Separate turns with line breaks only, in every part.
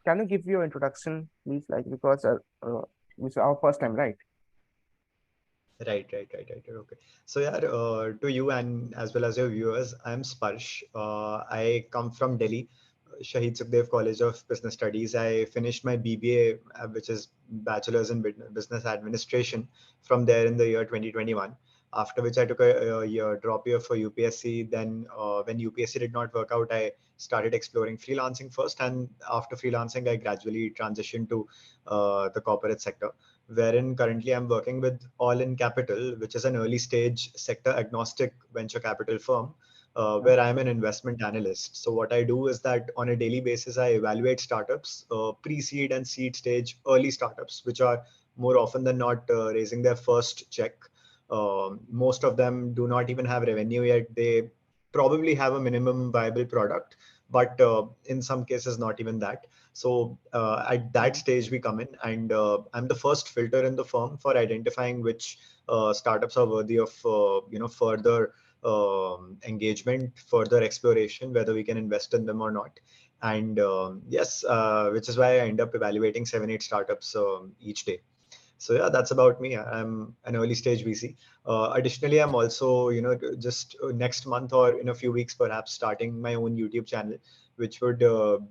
can you give your introduction, please? Like, because it's our first time, right?
Right. Okay. So yeah, to you and as well as your viewers, I'm Sparsh. I come from Delhi, Shahid Sukhdev College of Business Studies. I finished my BBA, which is Bachelor's in Business Administration, from there in the year 2021. After which I took a year drop year for UPSC. Then when UPSC did not work out, I started exploring freelancing first, and after freelancing, I gradually transitioned to the corporate sector, wherein currently I'm working with All In Capital, which is an early stage sector agnostic venture capital firm,
Yeah.
where I'm an investment analyst. So what I do is that on a daily basis, I evaluate startups, pre-seed and seed stage early startups, which are more often than not raising their first check. Most of them do not even have revenue yet. They probably have a minimum viable product, but in some cases, not even that. So at that
Mhm.
stage, we come in, and I'm the first filter in the firm for identifying which startups are worthy of further engagement, further exploration, whether we can invest in them or not. And yes, which is why I end up evaluating 7, 8 startups each day. So yeah, that's about me. I'm an early stage VC. Additionally, I'm also, just next month or in a few weeks, perhaps starting my own YouTube channel, which would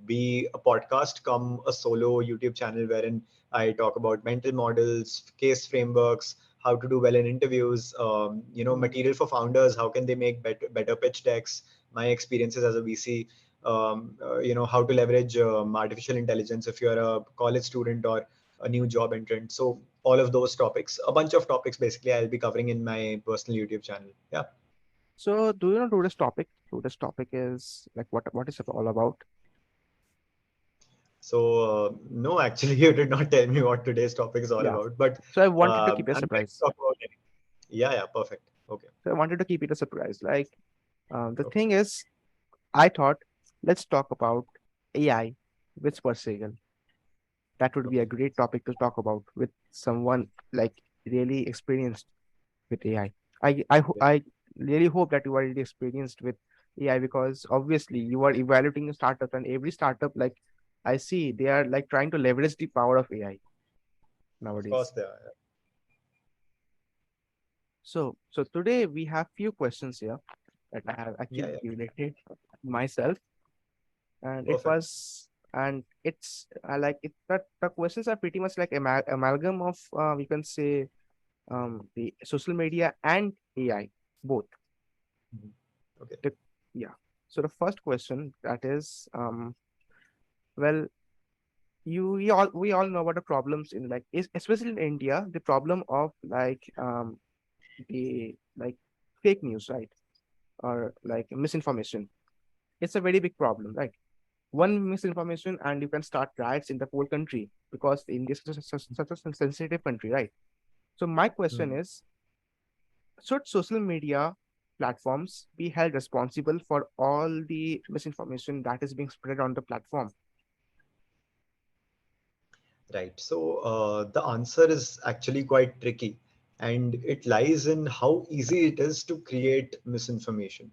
be a podcast come a solo YouTube channel wherein I talk about mental models, case frameworks, how to do well in interviews,
Mhm.
material for founders, how can they make better pitch decks, my experiences as a VC, how to leverage artificial intelligence if you're a college student or a new job entrant. So all of those topics, a bunch of topics basically I'll be covering in my personal YouTube channel. Yeah.
So, do you know today's topic? Today's topic is like what is it all about?
So no, actually, you did not tell me what today's topic is all
Yeah.
about, but
So I wanted to keep it a
I'm ready to
surprise.
talk about it. Yeah, perfect. Okay.
So I wanted to keep it a surprise. Like, the
Okay.
thing is, I thought let's talk about AI with Seghal. That would be a
Okay.
great topic to talk about with someone like really experienced with AI.
Yeah.
I really hope that you are really experienced with AI because obviously you are evaluating a startup and every startup like I see they are like trying to leverage the power of AI
Of course
nowadays.
they are.
So today we have few questions here that I have
Yeah,
actually
yeah.
curated myself, and
Perfect.
it's like it that the questions are pretty much like amalgam of we can say the social media and AI both.
Mhm. Okay.
The, yeah. So the first question that is well we all know about the problems in like especially in India, the problem of like the like fake news, right? Or like misinformation. It's a very big problem, right? One misinformation and you can start riots in the whole country because India is such a sensitive country, right? So my question
Mhm.
is, should social media platforms be held responsible for all the misinformation that is being spread on the platform?
Right. So the answer is actually quite tricky, and it lies in how easy it is to create misinformation.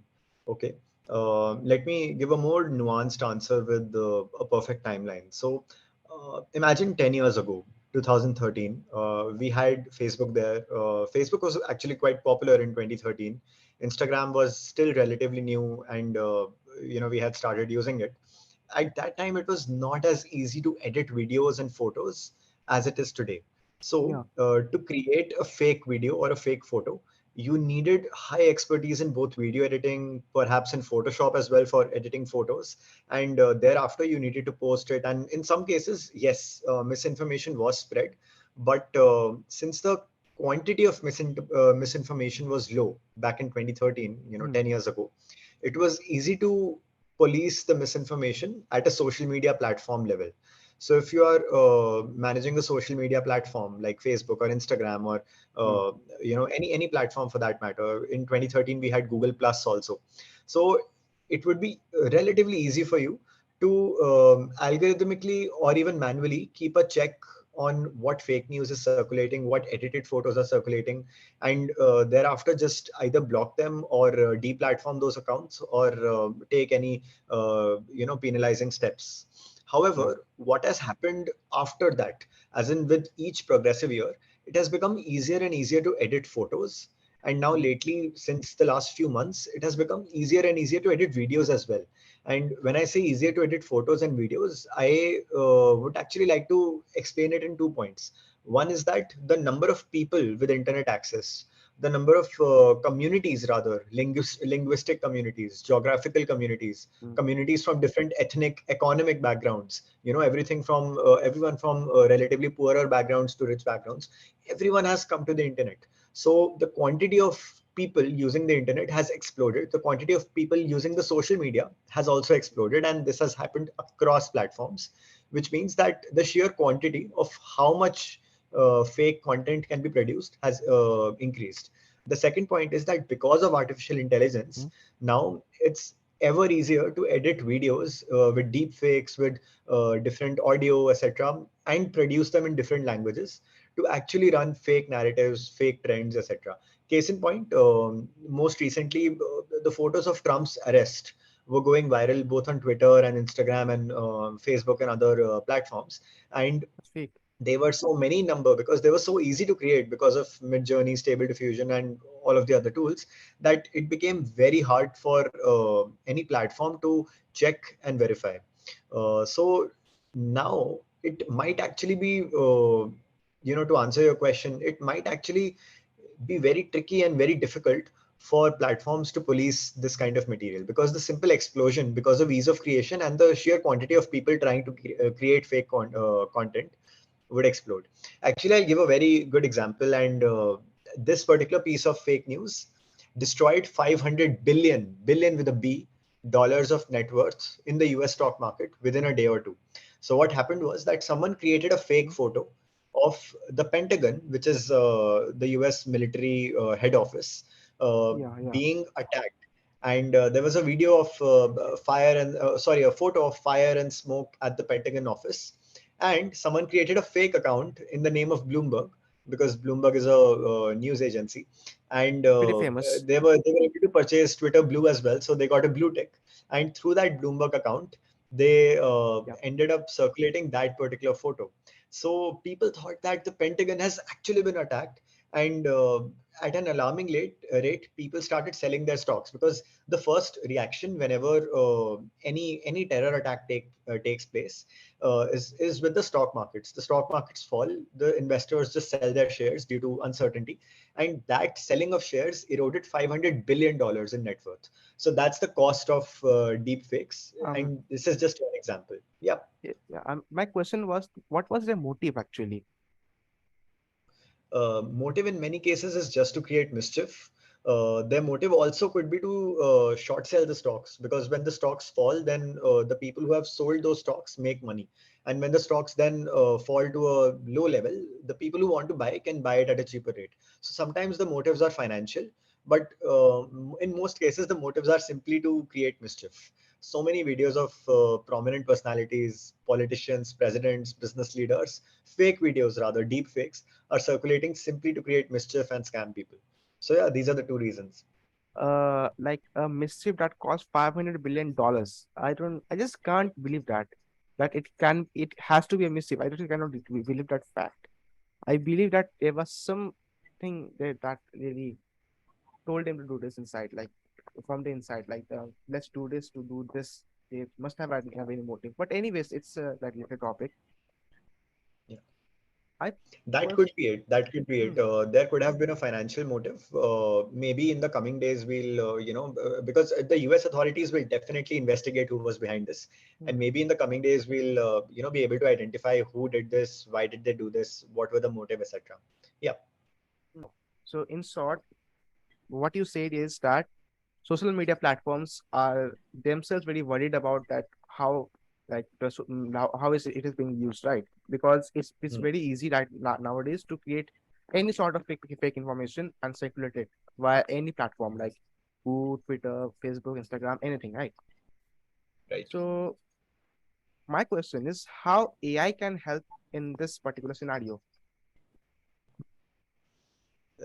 Okay. Let me give a more nuanced answer with a perfect timeline. So imagine 10 years ago, 2013, we had Facebook there. Facebook was actually quite popular in 2013. Instagram was still relatively new, and we had started using it. At that time it was not as easy to edit videos and photos as it is today. So
Yeah.
to create a fake video or a fake photo, you needed high expertise in both video editing, perhaps in Photoshop as well for editing photos, and thereafter you needed to post it. And in some cases, yes, misinformation was spread, but since the quantity of misinformation was low back in 2013,
Hmm.
10 years ago, it was easy to police the misinformation at a social media platform level. So if you are managing a social media platform like Facebook or Instagram or
Hmm.
any platform for that matter, in 2013 we had Google Plus also. So it would be relatively easy for you to algorithmically or even manually keep a check on what fake news is circulating, what edited photos are circulating, and thereafter just either block them or deplatform those accounts or take any penalizing steps.
Yeah.
However, what has happened after that, as in with each progressive year, it has become easier and easier to edit photos. And now,
Mm,
lately, since the last few months, it has become easier and easier to edit videos as well. And when I say easier to edit photos and videos, I would actually like to explain it in 2 points. One is that the number of people with internet access, the number of communities, rather, linguistic communities, geographical communities,
mm,
communities from different ethnic, economic backgrounds, everything from everyone from relatively poorer backgrounds to rich backgrounds, everyone has come to the internet. So the quantity of people using the internet has exploded. The quantity of people using the social media has also exploded, and this has happened across platforms, which means that the sheer quantity of how much fake content can be produced has increased. The second point is that because of artificial intelligence,
mm,
now it's ever easier to edit videos with deep fakes, with different audio, etc., and produce them in different languages to actually run fake narratives, fake trends, etc. Case in point, most recently, the photos of Trump's arrest were going viral both on Twitter and Instagram and Facebook and other platforms. And
that's fake.
they were so many number because they were so easy to create because of Midjourney, Stable Diffusion, and all of the other tools, that it became very hard for any platform to check and verify. So now it might actually be, to answer your question, it might actually be very tricky and very difficult for platforms to police this kind of material, because the simple explosion, because of ease of creation and the sheer quantity of people trying to create fake content, would explode. Actually, I'll give a very good example. And this particular piece of fake news destroyed 500 billion with a B, dollars of net worth in the US stock market within a day or two. So what happened was that someone created a fake
Mm,
photo of the Pentagon, which is the US military head office,
yeah, yeah.
being attacked. And there was a video of a photo of fire and smoke at the Pentagon office. And someone created a fake account in the name of Bloomberg, because Bloomberg is a news agency, and
Pretty famous.
they were able to purchase Twitter Blue as well, so they got a blue tick. And through that Bloomberg account, they
Yeah.
ended up circulating that particular photo. So people thought that the Pentagon has actually been attacked, and at an alarming rate, people started selling their stocks, because the first reaction whenever any terror attack takes place is with the stock markets. The stock markets fall, the investors just sell their shares due to uncertainty, and that selling of shares eroded $500 billion in net worth. So that's the cost of deep fakes,
Um,
and this is just one example. Yeah.
yeah. My question was, what was their motive actually?
Motive in many cases is just to create mischief. Their motive also could be to short sell the stocks, because when the stocks fall, then the people who have sold those stocks make money. And when the stocks then fall to a low level, the people who want to buy can buy it at a cheaper rate. So sometimes the motives are financial, but in most cases, the motives are simply to create mischief. So many videos of prominent personalities, politicians, presidents, business leaders, fake videos rather, deep fakes, are circulating simply to create mischief and scam people. So yeah, these are the two reasons.
Like a mischief that cost $500 billion. I just can't believe that. It has to be a mischief. I just cannot believe that fact. I believe that there was something that really told him to do this inside, like from the inside, like let's do this to do this. They must have any motive. But anyways, it's that little topic.
Yeah.
I
That
first,
could be it. That could be it.
hmm,
There could have been a financial motive. Maybe in the coming days, because the US authorities will definitely investigate who was behind this. And
hmm,
maybe in the coming days, we'll, be able to identify who did this, why did they do this, what were the motive, etc. Yeah.
no. So in short, what you said is that social media platforms are themselves very worried about that how like how is it is being used, right? Because it's
Hmm.
very easy right nowadays to create any sort of fake information and circulate it via any platform like Twitter, Facebook, Instagram, anything, right?
Right.
So my question is how AI can help in this particular scenario.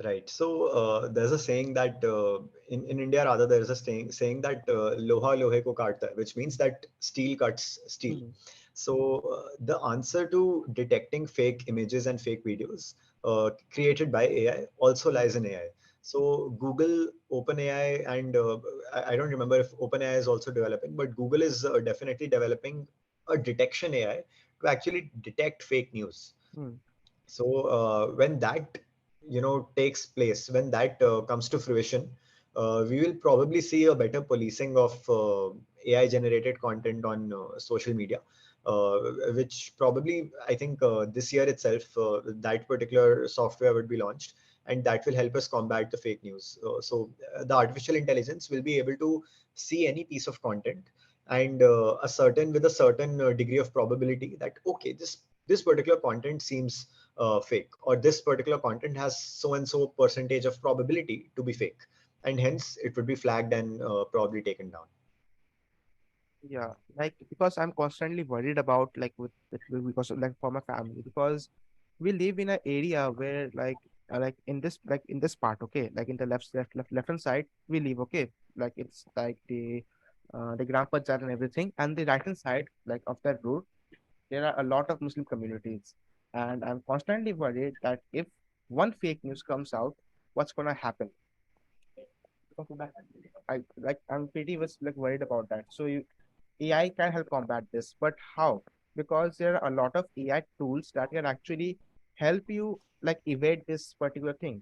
Right. So there's a saying that in India, rather, there is a saying that Loha lohe ko kaatta hai, which means that steel cuts steel.
Hmm.
So the answer to detecting fake images and fake videos created by AI also lies in AI. So Google, OpenAI, and I don't remember if OpenAI is also developing, but Google is definitely developing a detection AI to actually detect fake news.
Hmm.
So when that takes place, when that comes to fruition, we will probably see a better policing of AI generated content on social media, uh, which probably I think this year itself that particular software would be launched, and that will help us combat the fake news. So the artificial intelligence will be able to see any piece of content, and with a certain degree of probability that okay, this particular content seems fake, or this particular content has so and so percentage of probability to be fake, and hence it would be flagged and probably taken down.
Yeah, like because I'm constantly worried about like because of, like for my family, because we live in an area where like in this part, okay, like in the left hand side we live, okay, like it's like the Gram Panchayat and everything, and the right hand side like of that road there are a lot of Muslim communities, and I'm constantly worried that if one fake news comes out, what's gonna happen? I'm pretty much like worried about that. So AI can help combat this, but how? Because there are a lot of AI tools that can actually help you like evade this particular thing.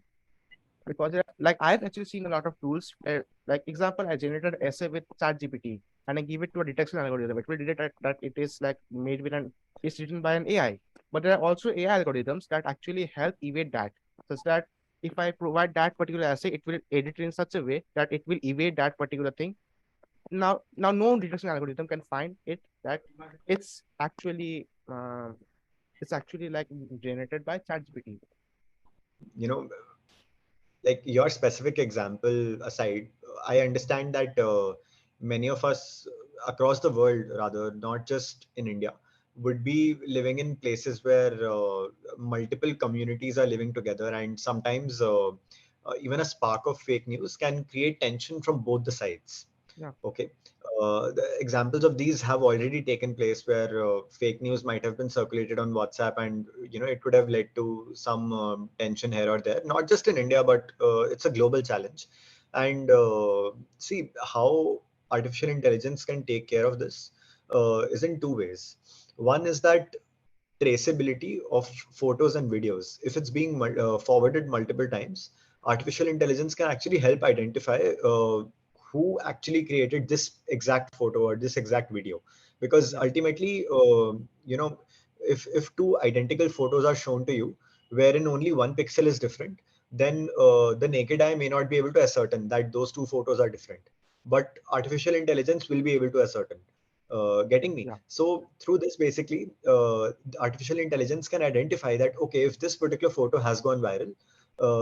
Because like I've actually seen a lot of tools where, like example, I generated an essay with ChatGPT and I give it to a detection algorithm. It will detect that it is like made with an it's written by an AI. But there are also AI algorithms that actually help evade that, such that if I provide that particular essay, it will edit it in such a way that it will evade that particular thing. Now no detection algorithm can find it that it's actually it's actually like generated by ChatGPT.
You know, like your specific example aside, I understand that many of us across the world, rather, not just in India, would be living in places where multiple communities are living together, and sometimes even a spark of fake news can create tension from both the sides.
Yeah,
Okay. The examples of these have already taken place where fake news might have been circulated on WhatsApp, and it could have led to some tension here or there. Not just in India, but it's a global challenge. And see how artificial intelligence can take care of this is in two ways. One is that traceability of photos and videos. If it's being forwarded multiple times, artificial intelligence can actually help identify who actually created this exact photo or this exact video. Because
yeah,
ultimately, if two identical photos are shown to you, wherein only one pixel is different, then the naked eye may not be able to ascertain that those two photos are different. But artificial intelligence will be able to ascertain. Getting me?
yeah,
So through this, basically, the artificial intelligence can identify that okay, if this particular photo has gone viral,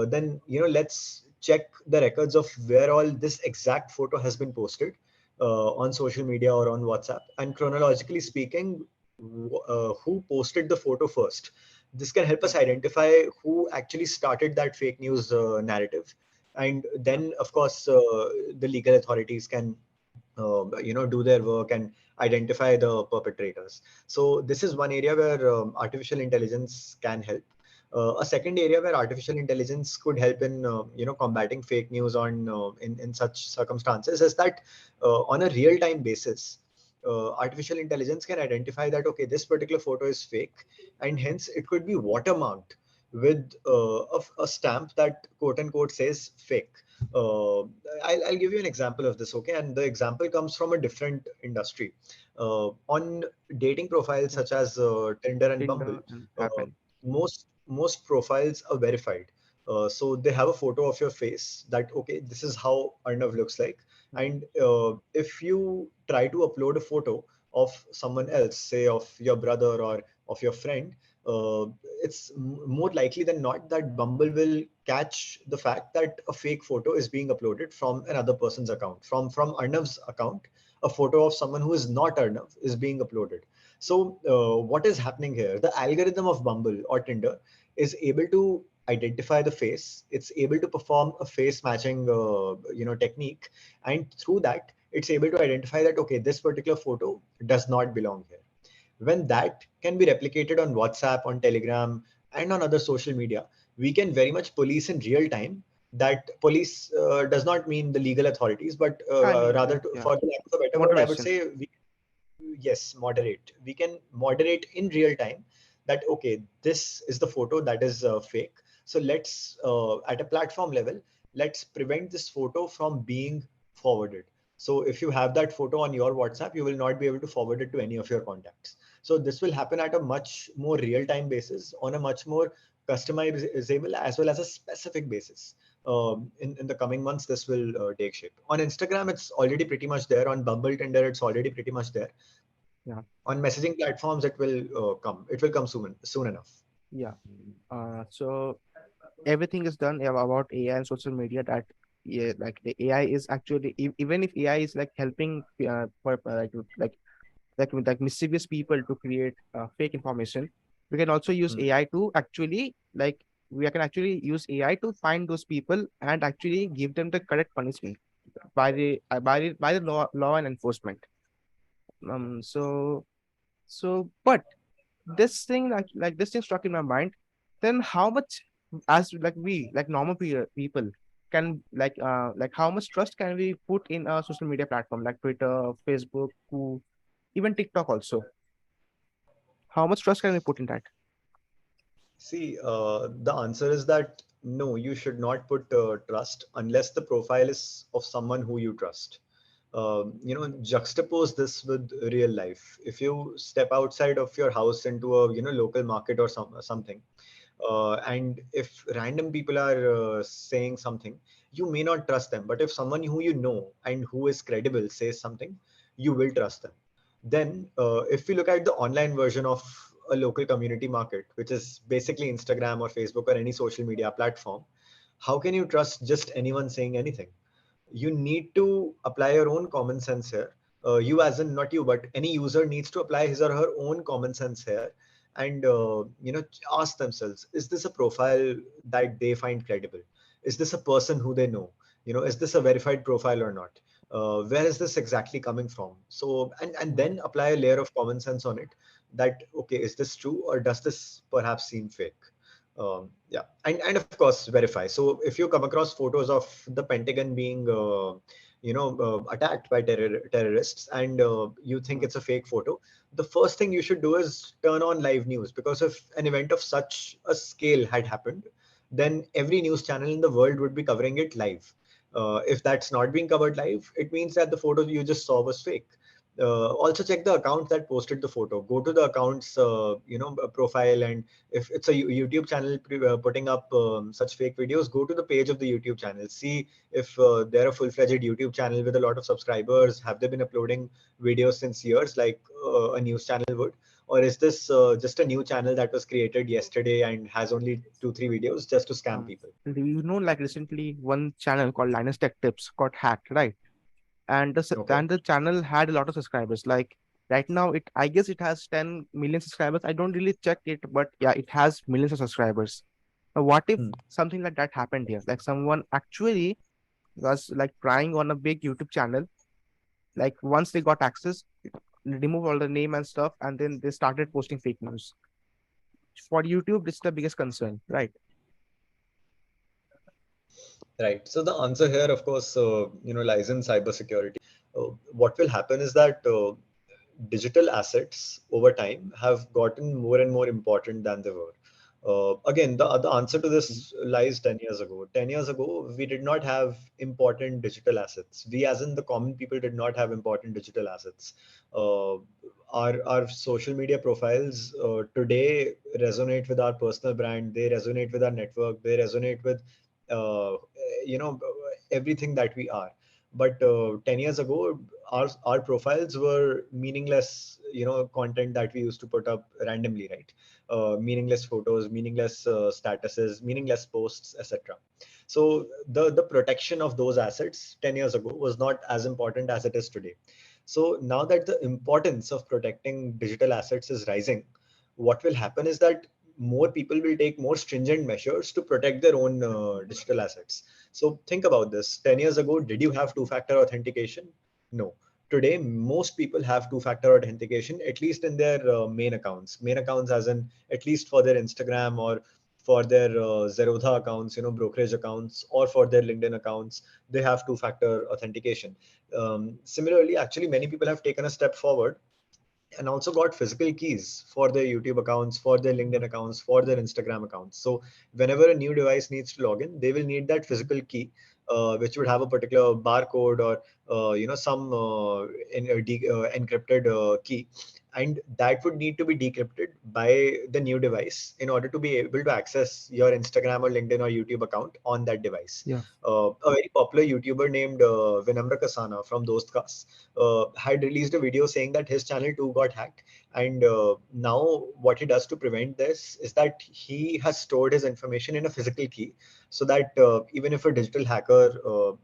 then let's check the records of where all this exact photo has been posted on social media or on WhatsApp, and chronologically speaking, who posted the photo first. This can help
yeah,
us identify who actually started that fake news narrative, and
yeah,
then of course the legal authorities can do their work and identify the perpetrators. So this is one area where artificial intelligence can help. A second area where artificial intelligence could help in combating fake news in such circumstances is that on a real time basis, artificial intelligence can identify that okay, this particular photo is fake, and hence it could be watermarked with a stamp that quote unquote says fake. I'll give you an example of this, okay? And the example comes from a different industry. On dating profiles
yeah.
such as Tinder and Bumble,
Tinder and
uh,
Happen.
most profiles are verified. So they have a photo of your face that okay, this is how Arnav looks like.
Hmm.
And if you try to upload a photo of someone else, say of your brother or of your friend, uh, it's more likely than not that Bumble will catch the fact that a fake photo is being uploaded from another person's account, from Arnav's account. A photo of someone who is not Arnav is being uploaded. So what is happening here? The algorithm of Bumble or Tinder is able to identify the face. It's able to perform a face matching, technique, and through that, it's able to identify that okay, this particular photo does not belong here. When that can be replicated on WhatsApp, on Telegram, and on other social media, we can very much police in real time. That police does not mean the legal authorities, but
I mean,
rather,
like, yeah,
for the lack of a better word, I would
moderation.
say we, yes, moderate. We can moderate in real time that, okay, this is the photo that is fake. So let's, at a platform level, let's prevent this photo from being forwarded. So if you have that photo on your WhatsApp, you will not be able to forward it to any of your contacts. So this will happen at a much more real time basis, on a much more customizable as well as a specific basis. In the coming months, this will take shape. On Instagram, it's already pretty much there. On Bumble, Tinder, it's already pretty much there.
Yeah,
On messaging platforms, it will come. It will come soon enough.
yeah. So everything is done about AI and social media. That, yeah, like the AI is actually, even if AI is like helping for like mischievous people to create fake information, we can also use
Hmm.
AI to actually like we can actually use AI to find those people and actually give them the correct punishment by the law and enforcement. So but this thing, like this thing struck in my mind. Then how much, as like we like normal people can like how much trust can we put in a social media platform like Twitter, Facebook, even TikTok also? How much trust can we put in that?
See, the answer is that no, you should not put trust unless the profile is of someone who you trust. Juxtapose this with real life. If you step outside of your house into a local market or something, and if random people are saying something, you may not trust them. But if someone who you know and who is credible says something, you will trust them. Then, if we look at the online version of a local community market, which is basically Instagram or Facebook or any social media platform, how can you trust just anyone saying anything? You need to apply your own common sense here. You, as in not you, but any user needs to apply his or her own common sense here, and ask themselves: Is this a profile that they find credible? Is this a person who they know? Is this a verified profile or not? Where is this exactly coming from? So, and
Mm,
then apply a layer of common sense on it. That, okay, is this true or does this perhaps seem fake? Yeah, and of course verify. So if you come across photos of the Pentagon being attacked by terrorists, and you think
mm,
it's a fake photo, the first thing you should do is turn on live news, because if an event of such a scale had happened, then every news channel in the world would be covering it live. If that's not being covered live, it means that the photo you just saw was fake. Also check the account that posted the photo. Go to the account's profile, and if it's a YouTube channel putting up such fake videos, go to the page of the YouTube channel. See if they're a full-fledged YouTube channel with a lot of subscribers. Have they been uploading videos since years, like a news channel would? Or is this just a new channel that was created yesterday and has only 2, 3 videos just to scam
um,
people?
like recently one channel called Linus Tech Tips got hacked, right? And
Okay.
the channel had a lot of subscribers. Like right now, I guess it has 10 million subscribers. I don't really check it, but yeah, it has millions of subscribers. Now, what if
Hmm.
something like that happened here? Like someone actually was like trying on a big YouTube channel. Like once they got access, remove all the name and stuff, and then they started posting fake news. For YouTube, this is the biggest concern, right?
Right. So the answer here, of course, lies in cybersecurity. What will happen is that digital assets over time have gotten more and more important than they were. Again, the answer to
Mm,
this lies 10 years ago. 10 years ago, we did not have important digital assets. We, as in the common people, did not have important digital assets. Uh, our social media profiles today resonate with our personal brand. They resonate with our network. They resonate with, uh, everything that we are. But 10 years ago, our profiles were meaningless, content that we used to put up randomly, right? Meaningless photos, meaningless statuses, meaningless posts, etc. So the protection of those assets 10 years ago was not as important as it is today. So now that the importance of protecting digital assets is rising, what will happen is that more people will take more stringent measures to protect their own digital assets. So think about this. 10 years ago, did you have two-factor authentication? No. today most people have two-factor authentication, at least in their main accounts, as in at least for their Instagram or for their Zerodha accounts, brokerage accounts, or for their LinkedIn accounts, they have two-factor authentication. Similarly, actually, many people have taken a step forward and also got physical keys for their YouTube accounts, for their LinkedIn accounts, for their Instagram accounts. So whenever a new device needs to log in, they will need that physical key, which would have a particular barcode or some encrypted key, and that would need to be decrypted by the new device in order to be able to access your Instagram or LinkedIn or YouTube account on that device.
Yeah.
A very popular YouTuber named Vinamra Kasana from Dostcast had released a video saying that his channel too got hacked. And now, what he does to prevent this is that he has stored his information in a physical key, so that even if a digital hacker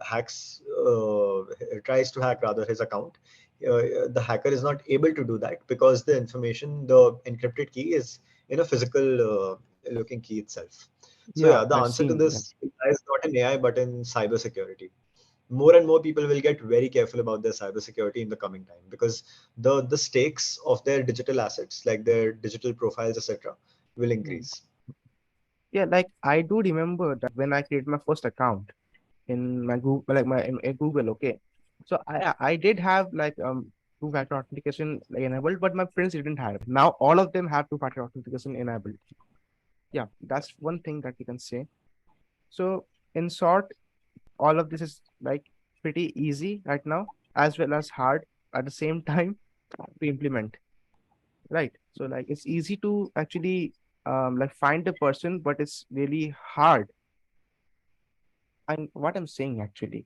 tries to hack rather his account, the hacker is not able to do that because the information, the encrypted key, is in a physical looking key itself. So
Yeah,
yeah, the
I've
answer to
seen.
this lies not in AI but in cybersecurity. More and more people will get very careful about their cybersecurity in the coming time, because the stakes of their digital assets, like their digital profiles, etc., will
Yeah.
increase.
Yeah, like I do remember that when I created my first account in my Google, like in Google, okay. So I did have like two-factor authentication like enabled, but my friends didn't have it. Now all of them have two-factor authentication enabled. Yeah, that's one thing that we can say. So in short, all of this is like pretty easy right now, as well as hard at the same time to implement. Right. So like it's easy to actually like find the person, but it's really hard. And what I'm saying actually.